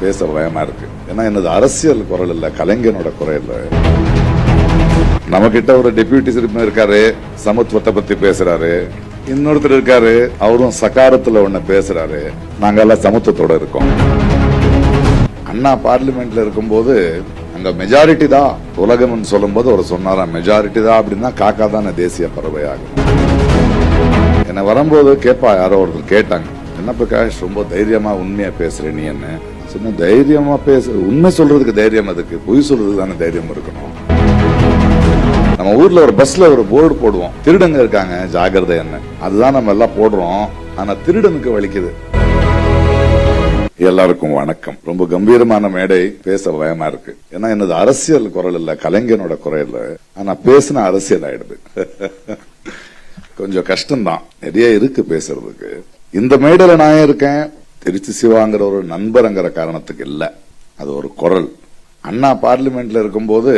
பேச பயமா இருக்கு. ஏன்னா என்னது அரசியல் குரல் இல்ல, கலைஞனோட குரல் இல்ல. நம்ம கிட்ட ஒரு டெபியூட்டி சிறுமி இருக்காரு, சமத்துவத்தை பத்தி பேசுறாரு. இன்னொருத்தர் இருக்காரு, அவரும் சகாரத்துல ஒண்ணு பேசுறாரு. நாங்க எல்லாம் சமத்துவத்தோட இருக்கோம். அண்ணா பார்லிமெண்ட்ல இருக்கும்போது அங்க மெஜாரிட்டி தான் உலகம் சொல்லும் போது அவர் சொன்னாரா, மெஜாரிட்டி தான் அப்படின்னா காக்கா தானே தேசிய பறவையாகும். என்ன வரும்போது கேப்பா, யாரோ ஒருத்தர் கேட்டாங்க, என்ன பிரகாஷ் ரொம்ப தைரியமா உண்மையா பேசுற நீ? என்ன சொன்ன, தைரியமா பேச, உண்மை சொல்றதுக்கு தைரியம் அதுக்கு, பொய் சொல்றதுக்கு தானே தைரியம் இருக்கணும். நம்ம ஊர்ல ஒரு பஸ்ல ஒரு போர்டு போடுவோம், திருடங்க இருக்காங்க ஜாகிரதை என்ன, அதுதான் நம்ம எல்லாம் போடுறோம். ஆனா திருடனுக்கு வலிக்குது. எல்லாருக்கும் வணக்கம். ரொம்ப கம்பீரமான மேடை, பேச பயமா இருக்கு. ஏன்னா என்னது அரசியல் குரல் இல்ல, கலைஞனோட குரல் இல்ல. ஆனா பேசின அரசியல் ஆயிடுது. கொஞ்சம் கஷ்டம்தான், நிறைய இருக்கு பேசுறதுக்கு. இந்த மேடையில நான் இருக்கேன், திருச்சி சிவாங்கிற ஒரு நண்பர்ங்கிற காரணத்துக்கு இல்ல, அது ஒரு குரல். அண்ணா பார்லிமெண்ட்ல இருக்கும்போது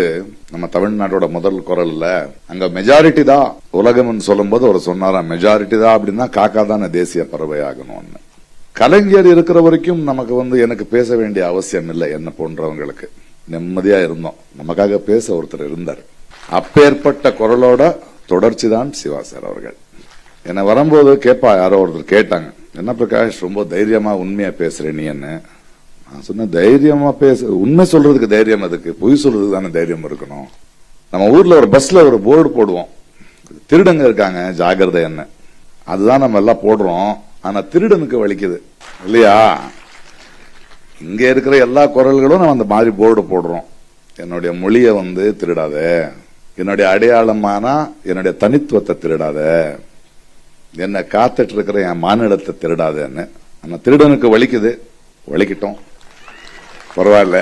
நம்ம தமிழ்நாட்டோட முதல் குரல் இல்ல, அங்க மெஜாரிட்டி தான் உலகம் சொல்லும் போது அவர் சொன்னாரா, மெஜாரிட்டி தான் அப்படின்னா காக்கா தானே தேசிய பறவையாகணும்னு. கலைஞர் இருக்கிற வரைக்கும் நமக்கு எனக்கு பேச வேண்டிய அவசியம் இல்லை. என்ன போன்றவங்களுக்கு நிம்மதியா இருந்தோம், நமக்காக பேச ஒருத்தர் இருந்தார். அப்பேற்பட்ட குரலோட தொடர்ச்சி தான் சிவா சார் அவர்கள். என்ன வரும்போது கேப்பா, யாரோ ஒருத்தர் கேட்டாங்க, என்ன பிரகாஷ் ரொம்ப தைரியமா உண்மையா பேசுற நீ? என்ன நான் சொன்ன, தைரியமா பேச, உண்மை சொல்றதுக்கு தைரியம் அதுக்கு, பொய் சொல்றதுக்கு தானே தைரியம் இருக்கணும். நம்ம ஊர்ல ஒரு பஸ்ல ஒரு போர்டு போடுவோம், திருடங்க இருக்காங்க ஜாகிரதை என்ன, அதுதான் நம்ம எல்லாம் போடுறோம். ஆனா திருடனுக்கு வலிக்குது இல்லையா? இங்க இருக்கிற எல்லா குரல்களும் நம்ம அந்த மாதிரி போர்டு போடுறோம். என்னுடைய மொழிய திருடாத, என்னுடைய அடையாளமான என்னுடைய தனித்துவத்தை திருடாத, என்ன காத்துட்டு இருக்கிற என் மாநிலத்தை திருடாதன்னு. ஆனா திருடனுக்கு வலிக்குது, வலிக்கிட்டோம், பரவாயில்ல.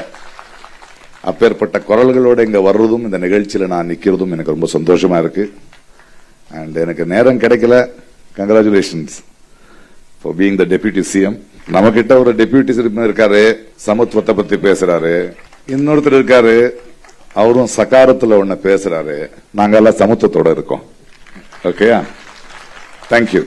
அப்பேற்பட்ட குரல்களோட இங்க வர்றதும் இந்த நிகழ்ச்சியில நான் நிக்கிறதும் எனக்கு ரொம்ப சந்தோஷமா இருக்கு. அண்ட் எனக்கு நேரம் கிடைக்கல. Congratulations for being the deputy CM. நம்ம கிட்ட ஒரு டெபியூட்டி சிஎம் இருக்காரு, சமத்துவத்தை பத்தி பேசுறாரு. இன்னொருத்தர் இருக்காரு, அவரும் சகாரத்துல ஒண்ணு பேசுறாரு. நாங்க எல்லாம் சமத்துவத்தோட இருக்கோம். Okay, thank you.